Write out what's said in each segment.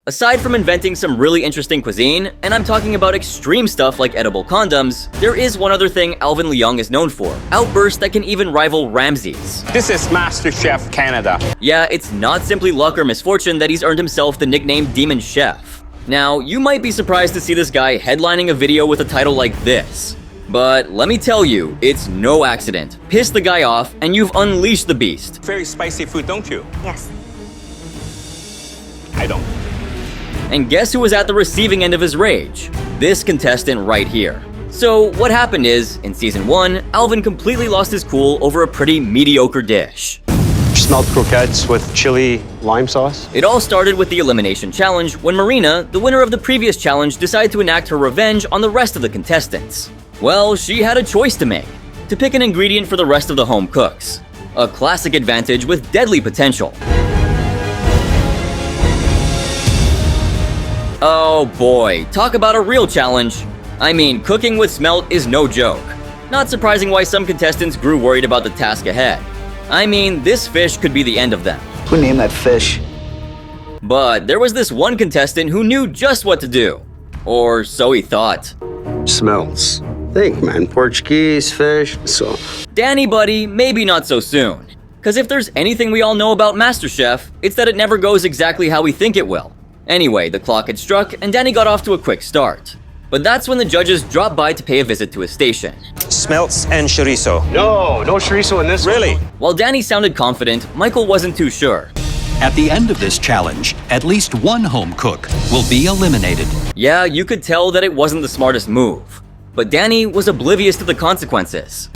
Aside from inventing some really interesting cuisine, and I'm talking about extreme stuff like edible condoms, there is one other thing Alvin Leong is known for: outbursts that can even rival Ramsay's. This is MasterChef Canada. Yeah, it's not simply luck or misfortune that he's earned himself the nickname Demon Chef. Now, you might be surprised to see this guy headlining a video with a title like this. But let me tell you, it's no accident. Piss the guy off, and you've unleashed the beast. Very spicy food, don't you? Yes. I don't. And guess who was at the receiving end of his rage? This contestant right here. So what happened is, in season 1, Alvin completely lost his cool over a pretty mediocre dish. Smelled croquettes with chili lime sauce. It all started with the elimination challenge when Marina, the winner of the previous challenge, decided to enact her revenge on the rest of the contestants. Well, she had a choice to make: to pick an ingredient for the rest of the home cooks. A classic advantage with deadly potential. Oh boy, talk about a real challenge. I mean, cooking with smelt is no joke. Not surprising why some contestants grew worried about the task ahead. I mean, this fish could be the end of them. Who named that fish? But there was this one contestant who knew just what to do. Or so he thought. Smells. Think, man. Portuguese, fish, so. Danny, buddy, maybe not so soon. Cause if there's anything we all know about MasterChef, it's that it never goes exactly how we think it will. Anyway, the clock had struck and Danny got off to a quick start. But that's when the judges dropped by to pay a visit to his station. Smelts and chorizo. No chorizo in this. Really? While Danny sounded confident, Michael wasn't too sure. At the end of this challenge, at least one home cook will be eliminated. Yeah, you could tell that it wasn't the smartest move. But Danny was oblivious to the consequences.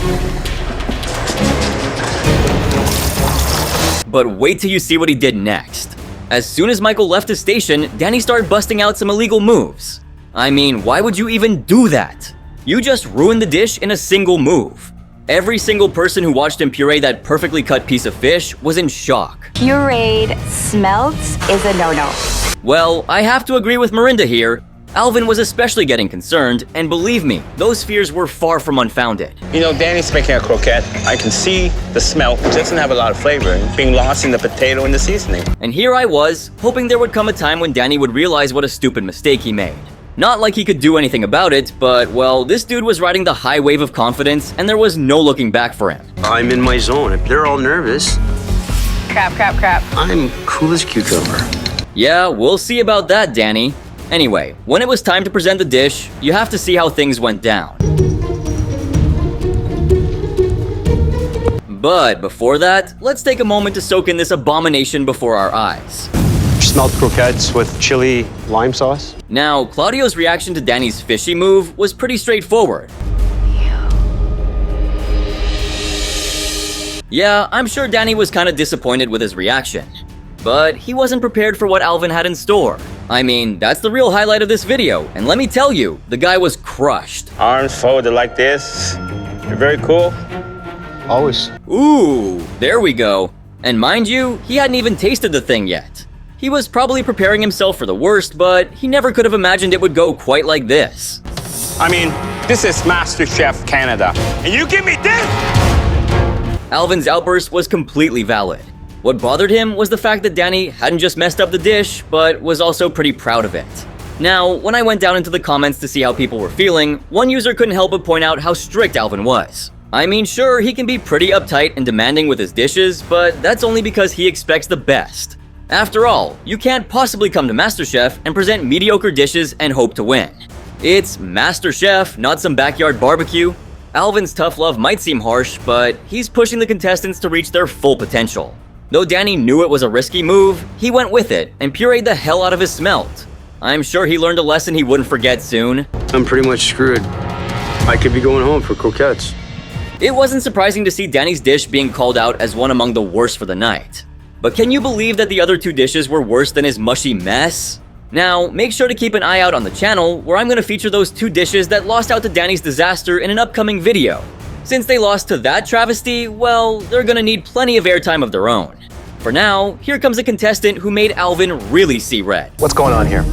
But wait till you see what he did next. As soon as Michael left his station, Danny started busting out some illegal moves. I mean, why would you even do that? You just ruined the dish in a single move. Every single person who watched him puree that perfectly cut piece of fish was in shock. Pureed smelts is a no-no. Well, I have to agree with Mirinda here. Alvin was especially getting concerned, and believe me, those fears were far from unfounded. You know, Danny's making a croquette. I can see the smell. It doesn't have a lot of flavor. It's being lost in the potato and the seasoning. And here I was, hoping there would come a time when Danny would realize what a stupid mistake he made. Not like he could do anything about it, but, well, this dude was riding the high wave of confidence, and there was no looking back for him. I'm in my zone. They're all nervous. Crap. I'm cool as cucumber. Yeah, we'll see about that, Danny. Anyway, when it was time to present the dish, you have to see how things went down. But before that, let's take a moment to soak in this abomination before our eyes. Smelled croquettes with chili lime sauce. Now, Claudio's reaction to Danny's fishy move was pretty straightforward. Yeah, I'm sure Danny was kinda disappointed with his reaction. But he wasn't prepared for what Alvin had in store. I mean, that's the real highlight of this video, and let me tell you, the guy was crushed. Arms folded like this. You're very cool. Always. Ooh, there we go. And mind you, he hadn't even tasted the thing yet. He was probably preparing himself for the worst, but he never could have imagined it would go quite like this. I mean, this is MasterChef Canada. And you give me this? Alvin's outburst was completely valid. What bothered him was the fact that Danny hadn't just messed up the dish, but was also pretty proud of it. Now, when I went down into the comments to see how people were feeling, one user couldn't help but point out how strict Alvin was. I mean, sure, he can be pretty uptight and demanding with his dishes, but that's only because he expects the best. After all, you can't possibly come to MasterChef and present mediocre dishes and hope to win. It's MasterChef, not some backyard barbecue. Alvin's tough love might seem harsh, but he's pushing the contestants to reach their full potential. Though Danny knew it was a risky move, he went with it and pureed the hell out of his smelt. I'm sure he learned a lesson he wouldn't forget soon. I'm pretty much screwed. I could be going home for croquettes. It wasn't surprising to see Danny's dish being called out as one among the worst for the night. But can you believe that the other two dishes were worse than his mushy mess? Now, make sure to keep an eye out on the channel, where I'm going to feature those two dishes that lost out to Danny's disaster in an upcoming video. Since they lost to that travesty, well, they're gonna need plenty of airtime of their own. For now, here comes a contestant who made Alvin really see red. What's going on here?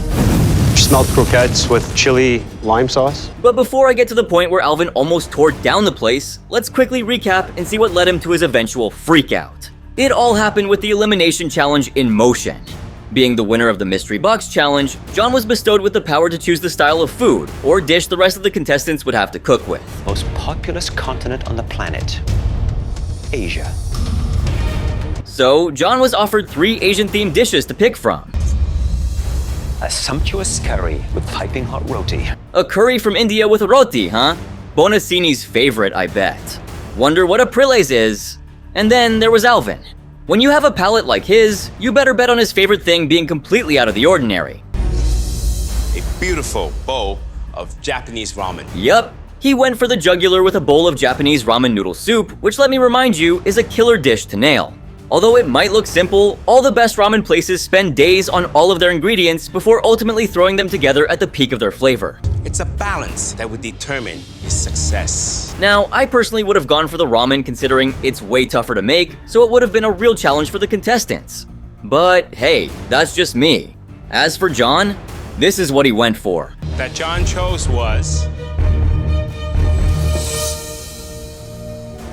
Smelled croquettes with chili lime sauce. But before I get to the point where Alvin almost tore down the place, let's quickly recap and see what led him to his eventual freakout. It all happened with the elimination challenge in motion. Being the winner of the Mystery Box Challenge, John was bestowed with the power to choose the style of food or dish the rest of the contestants would have to cook with. Most populous continent on the planet. Asia. So, John was offered 3 Asian-themed dishes to pick from. A sumptuous curry with piping hot roti. A curry from India with roti, huh? Bonassini's favorite, I bet. Wonder what Aprile's is. And then there was Alvin. When you have a palate like his, you better bet on his favorite thing being completely out of the ordinary. A beautiful bowl of Japanese ramen. Yup, he went for the jugular with a bowl of Japanese ramen noodle soup, which let me remind you is a killer dish to nail. Although it might look simple, all the best ramen places spend days on all of their ingredients before ultimately throwing them together at the peak of their flavor. It's a balance that would determine his success. Now, I personally would have gone for the ramen considering it's way tougher to make, so it would have been a real challenge for the contestants. But hey, that's just me. As for John, this is what he went for. That John chose was...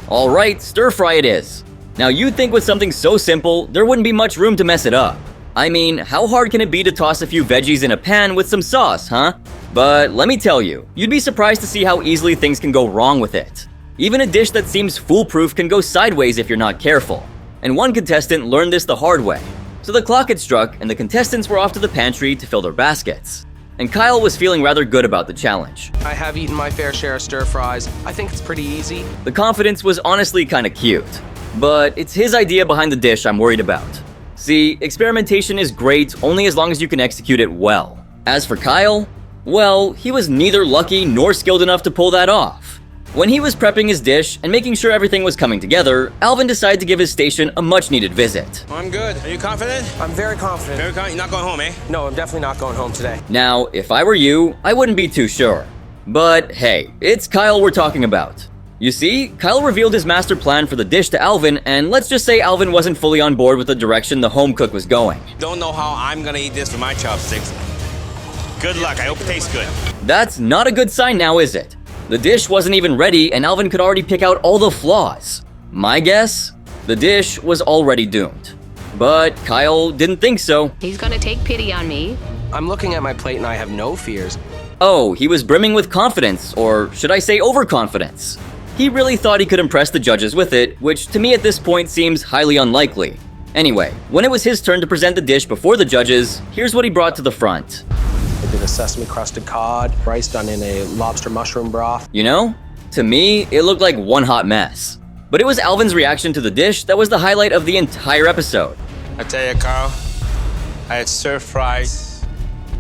Alright, stir fry it is. Now you'd think with something so simple, there wouldn't be much room to mess it up. I mean, how hard can it be to toss a few veggies in a pan with some sauce, huh? But let me tell you, you'd be surprised to see how easily things can go wrong with it. Even a dish that seems foolproof can go sideways if you're not careful. And one contestant learned this the hard way. So the clock had struck and the contestants were off to the pantry to fill their baskets. And Kyle was feeling rather good about the challenge. I have eaten my fair share of stir fries. I think it's pretty easy. The confidence was honestly kinda cute. But it's his idea behind the dish I'm worried about. See, experimentation is great only as long as you can execute it well. As for Kyle, well, he was neither lucky nor skilled enough to pull that off. When he was prepping his dish and making sure everything was coming together, Alvin decided to give his station a much-needed visit. I'm good. Are you confident? I'm very confident. Very confident? You're not going home, eh? No, I'm definitely not going home today. Now, if I were you, I wouldn't be too sure. But hey, it's Kyle we're talking about. You see, Kyle revealed his master plan for the dish to Alvin, and let's just say Alvin wasn't fully on board with the direction the home cook was going. Don't know how I'm gonna eat this with my chopsticks. Good luck. I hope it tastes good. That's not a good sign now, is it? The dish wasn't even ready, and Alvin could already pick out all the flaws. My guess? The dish was already doomed. But Kyle didn't think so. He's gonna take pity on me. I'm looking at my plate and I have no fears. Oh, he was brimming with confidence, or should I say overconfidence. He really thought he could impress the judges with it, which to me at this point seems highly unlikely. Anyway, when it was his turn to present the dish before the judges, here's what he brought to the front. I did a sesame crusted cod, rice done in a lobster mushroom broth. You know, to me, it looked like one hot mess. But it was Alvin's reaction to the dish that was the highlight of the entire episode. I tell you, Carl, I had stir fries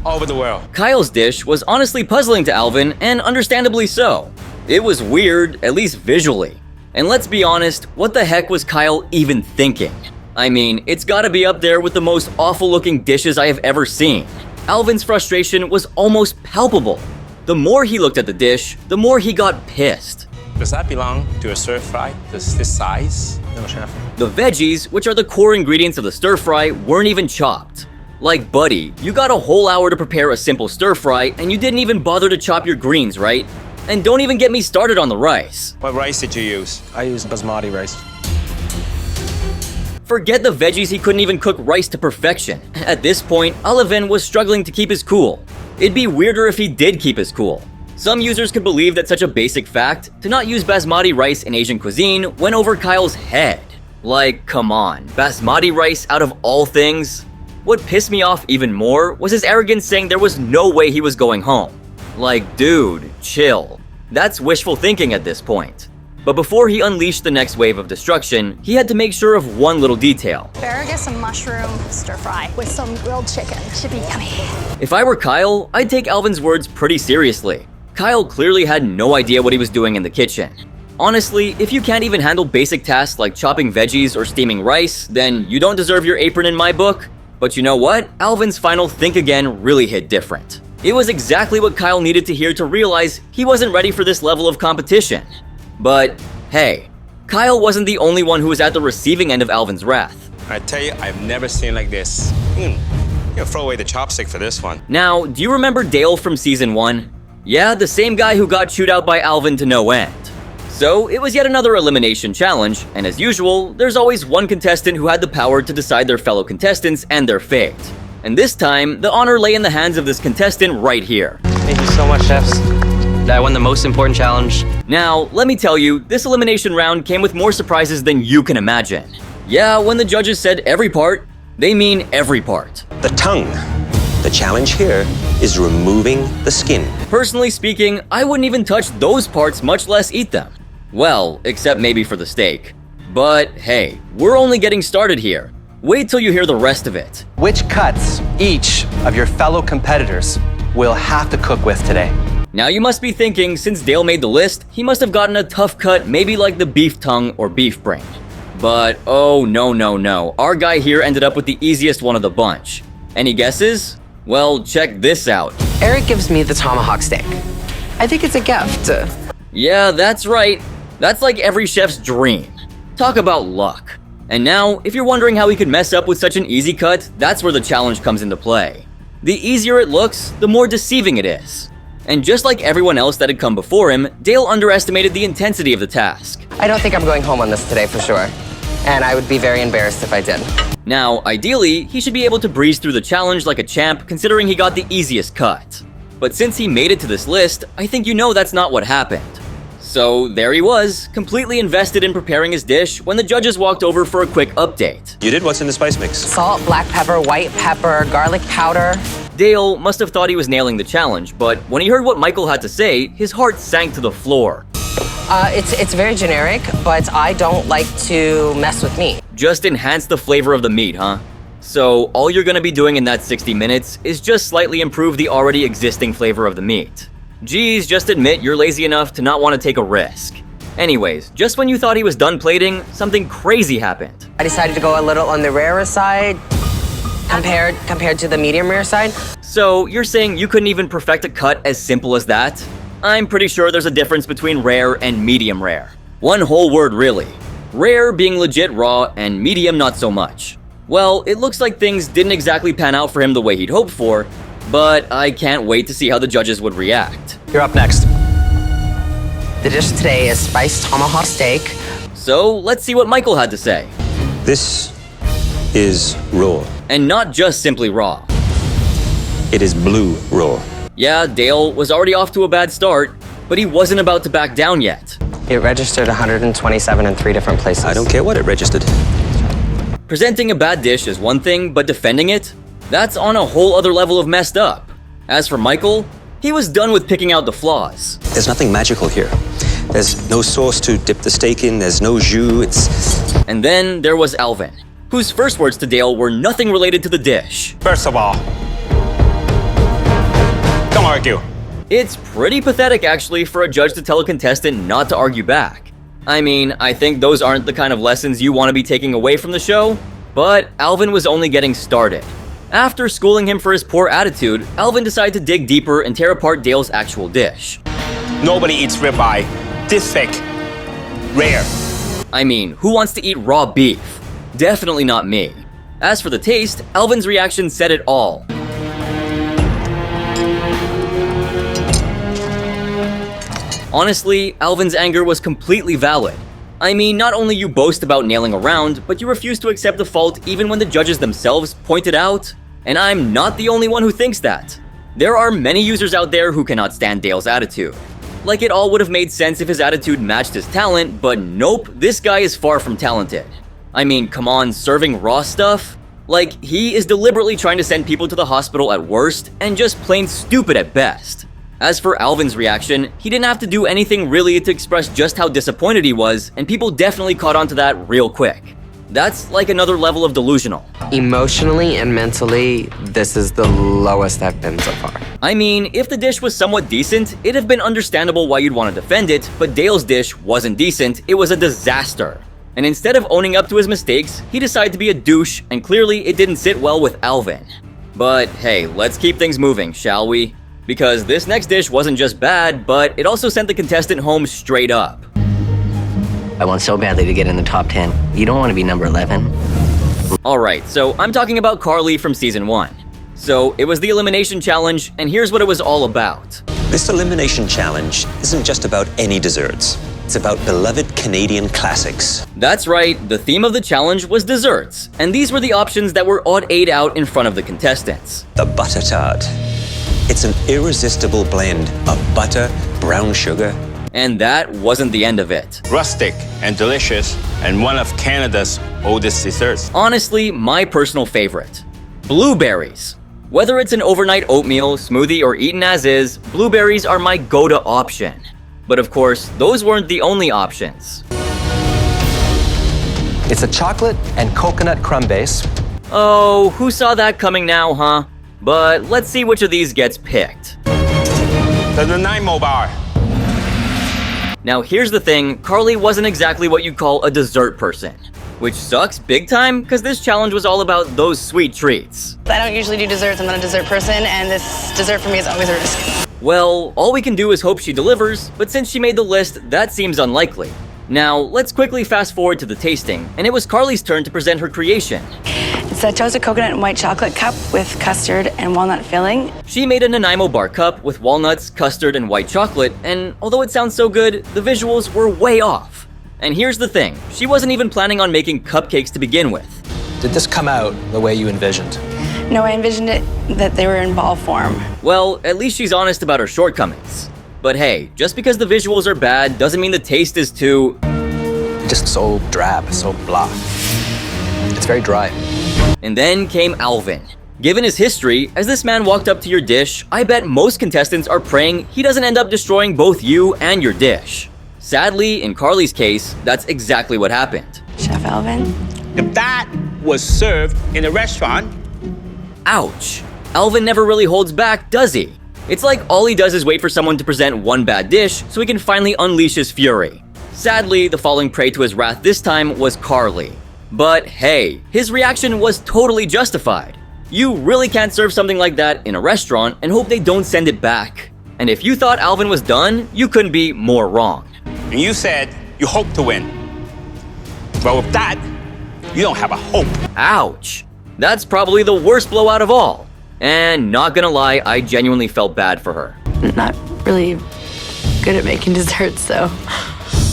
all over the world. Kyle's dish was honestly puzzling to Alvin, and understandably so. It was weird, at least visually. And let's be honest, what the heck was Kyle even thinking? I mean, it's gotta be up there with the most awful looking dishes I have ever seen. Alvin's frustration was almost palpable. The more he looked at the dish, the more he got pissed. Does that belong to a stir fry? This size? No, chef. The veggies, which are the core ingredients of the stir fry, weren't even chopped. Like, buddy, you got a whole hour to prepare a simple stir fry and you didn't even bother to chop your greens, right? And don't even get me started on the rice. What rice did you use? I used basmati rice. Forget the veggies, he couldn't even cook rice to perfection. At this point, Alvin was struggling to keep his cool. It'd be weirder if he did keep his cool. Some users could believe that such a basic fact, to not use basmati rice in Asian cuisine, went over Kyle's head. Like, come on, basmati rice out of all things? What pissed me off even more was his arrogance saying there was no way he was going home. Like, dude, chill. That's wishful thinking at this point. But before he unleashed the next wave of destruction, he had to make sure of one little detail. Asparagus and mushroom stir fry with some grilled chicken. Should be yummy. If I were Kyle, I'd take Alvin's words pretty seriously. Kyle clearly had no idea what he was doing in the kitchen. Honestly, if you can't even handle basic tasks like chopping veggies or steaming rice, then you don't deserve your apron in my book. But you know what? Alvin's final think again really hit different. It was exactly what Kyle needed to hear to realize he wasn't ready for this level of competition. But hey, Kyle wasn't the only one who was at the receiving end of Alvin's wrath. I tell you, I've never seen like this. You gotta throw away the chopstick for this one. Now, do you remember Dale from season 1? Yeah, the same guy who got chewed out by Alvin to no end. So, it was yet another elimination challenge, and as usual, there's always one contestant who had the power to decide their fellow contestants and their fate. And this time, the honor lay in the hands of this contestant right here. Thank you so much, chefs. I won the most important challenge. Now, let me tell you, this elimination round came with more surprises than you can imagine. Yeah, when the judges said every part, they mean every part. The tongue. The challenge here is removing the skin. Personally speaking, I wouldn't even touch those parts, much less eat them. Well, except maybe for the steak. But hey, we're only getting started here. Wait till you hear the rest of it. Which cuts each of your fellow competitors will have to cook with today? Now you must be thinking, since Dale made the list, he must have gotten a tough cut, maybe like the beef tongue or beef brain. But oh no, our guy here ended up with the easiest one of the bunch. Any guesses? Well, check this out. Eric gives me the tomahawk steak. I think it's a gift. Yeah, that's right. That's like every chef's dream. Talk about luck. And now, if you're wondering how he could mess up with such an easy cut, that's where the challenge comes into play. The easier it looks, the more deceiving it is. And just like everyone else that had come before him, Dale underestimated the intensity of the task. I don't think I'm going home on this today for sure. And I would be very embarrassed if I did. Now, ideally, he should be able to breeze through the challenge like a champ, considering he got the easiest cut. But since he made it to this list, I think you know that's not what happened. So there he was, completely invested in preparing his dish when the judges walked over for a quick update. You did what's in the spice mix? Salt, black pepper, white pepper, garlic powder. Dale must have thought he was nailing the challenge, but when he heard what Michael had to say, his heart sank to the floor. It's very generic, but I don't like to mess with meat. Just enhance the flavor of the meat, huh? So all you're gonna be doing in that 60 minutes is just slightly improve the already existing flavor of the meat. Geez, just admit you're lazy enough to not want to take a risk. Anyways, just when you thought he was done plating, something crazy happened. I decided to go a little on the rarer side compared to the medium rare side. So you're saying you couldn't even perfect a cut as simple as that? I'm pretty sure there's a difference between rare and medium rare. One whole word really. Rare being legit raw and medium not so much. Well, it looks like things didn't exactly pan out for him the way he'd hoped for, but I can't wait to see how the judges would react. You're up next. The dish today is spiced tomahawk steak. So let's see what Michael had to say. This is raw. And not just simply raw. It is blue raw. Yeah, Dale was already off to a bad start, but he wasn't about to back down yet. It registered 127 in 3 different places. I don't care what it registered. Presenting a bad dish is one thing, but defending it? That's on a whole other level of messed up. As for Michael, he was done with picking out the flaws. There's nothing magical here. There's no sauce to dip the steak in, there's no jus, And then there was Alvin, whose first words to Dale were nothing related to the dish. First of all, don't argue. It's pretty pathetic actually for a judge to tell a contestant not to argue back. I mean, I think those aren't the kind of lessons you want to be taking away from the show, but Alvin was only getting started. After schooling him for his poor attitude, Alvin decided to dig deeper and tear apart Dale's actual dish. Nobody eats ribeye this thick. Rare. I mean, who wants to eat raw beef? Definitely not me. As for the taste, Alvin's reaction said it all. Honestly, Alvin's anger was completely valid. I mean, not only you boast about nailing a round, but you refuse to accept the fault even when the judges themselves point it out. And I'm not the only one who thinks that. There are many users out there who cannot stand Dale's attitude. Like it all would have made sense if his attitude matched his talent, but nope, this guy is far from talented. I mean, come on, serving raw stuff? Like, he is deliberately trying to send people to the hospital at worst, and just plain stupid at best. As for Alvin's reaction, he didn't have to do anything really to express just how disappointed he was, and people definitely caught on to that real quick. That's like another level of delusional. Emotionally and mentally, this is the lowest I've been so far. I mean, if the dish was somewhat decent, it'd have been understandable why you'd want to defend it, but Dale's dish wasn't decent, it was a disaster. And instead of owning up to his mistakes, he decided to be a douche, and clearly it didn't sit well with Alvin. But hey, let's keep things moving, shall we? Because this next dish wasn't just bad, but it also sent the contestant home straight up. I want so badly to get in the top 10. You don't want to be number 11. Alright, so I'm talking about Carly from season 1. So it was the elimination challenge, and here's what it was all about. This elimination challenge isn't just about any desserts. It's about beloved Canadian classics. That's right, the theme of the challenge was desserts, and these were the options that were odd-8 out in front of the contestants. The butter tart. It's an irresistible blend of butter, brown sugar. And that wasn't the end of it. Rustic and delicious, and one of Canada's oldest desserts. Honestly, my personal favorite. Blueberries. Whether it's an overnight oatmeal, smoothie, or eaten as is, blueberries are my go-to option. But of course, those weren't the only options. It's a chocolate and coconut crumb base. Oh, who saw that coming now, huh? But let's see which of these gets picked. The Nanaimo bar. Now here's the thing, Carly wasn't exactly what you'd call a dessert person. Which sucks big time, because this challenge was all about those sweet treats. I don't usually do desserts, I'm not a dessert person, and this dessert for me is always a risk. Well, all we can do is hope she delivers, but since she made the list, that seems unlikely. Now, let's quickly fast forward to the tasting, and it was Carly's turn to present her creation. It's a toasted coconut and white chocolate cup with custard and walnut filling. She made a Nanaimo bar cup with walnuts, custard, and white chocolate, and although it sounds so good, the visuals were way off. And here's the thing, she wasn't even planning on making cupcakes to begin with. Did this come out the way you envisioned? No, I envisioned it that they were in ball form. Well, at least she's honest about her shortcomings. But hey, just because the visuals are bad doesn't mean the taste is too... Just so drab, so blah. It's very dry. And then came Alvin. Given his history, as this man walked up to your dish, I bet most contestants are praying he doesn't end up destroying both you and your dish. Sadly, in Carly's case, that's exactly what happened. Chef Alvin? If that was served in a restaurant... Ouch. Alvin never really holds back, does he? It's like all he does is wait for someone to present one bad dish so he can finally unleash his fury. Sadly, the falling prey to his wrath this time was Carly. But hey, his reaction was totally justified. You really can't serve something like that in a restaurant and hope they don't send it back. And if you thought Alvin was done, you couldn't be more wrong. And you said you hope to win. Well, with that, you don't have a hope. Ouch. That's probably the worst blowout of all. And not gonna lie, I genuinely felt bad for her. I'm not really good at making desserts, though.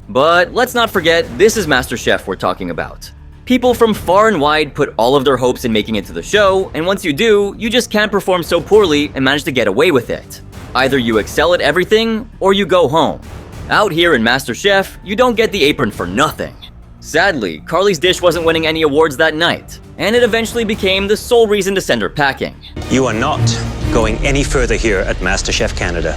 But let's not forget, this is MasterChef we're talking about. People from far and wide put all of their hopes in making it to the show, and once you do, you just can't perform so poorly and manage to get away with it. Either you excel at everything, or you go home. Out here in MasterChef, you don't get the apron for nothing. Sadly, Carly's dish wasn't winning any awards that night, and it eventually became the sole reason to send her packing. You are not going any further here at MasterChef Canada.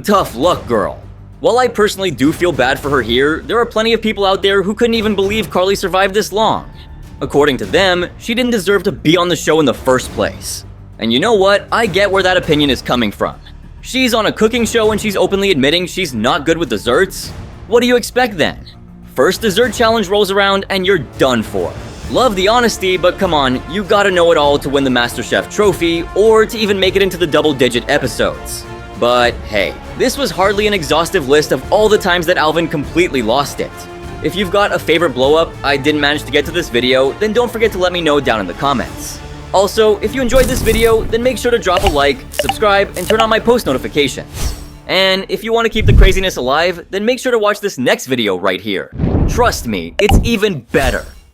Tough luck, girl. While I personally do feel bad for her here, there are plenty of people out there who couldn't even believe Carly survived this long. According to them, she didn't deserve to be on the show in the first place. And you know what? I get where that opinion is coming from. She's on a cooking show and she's openly admitting she's not good with desserts? What do you expect then? First dessert challenge rolls around and you're done for. Love the honesty, but come on, you gotta know it all to win the MasterChef trophy or to even make it into the double-digit episodes. But hey, this was hardly an exhaustive list of all the times that Alvin completely lost it. If you've got a favorite blow-up I didn't manage to get to this video, then don't forget to let me know down in the comments. Also, if you enjoyed this video, then make sure to drop a like, subscribe, and turn on my post notifications. And if you want to keep the craziness alive, then make sure to watch this next video right here. Trust me, it's even better.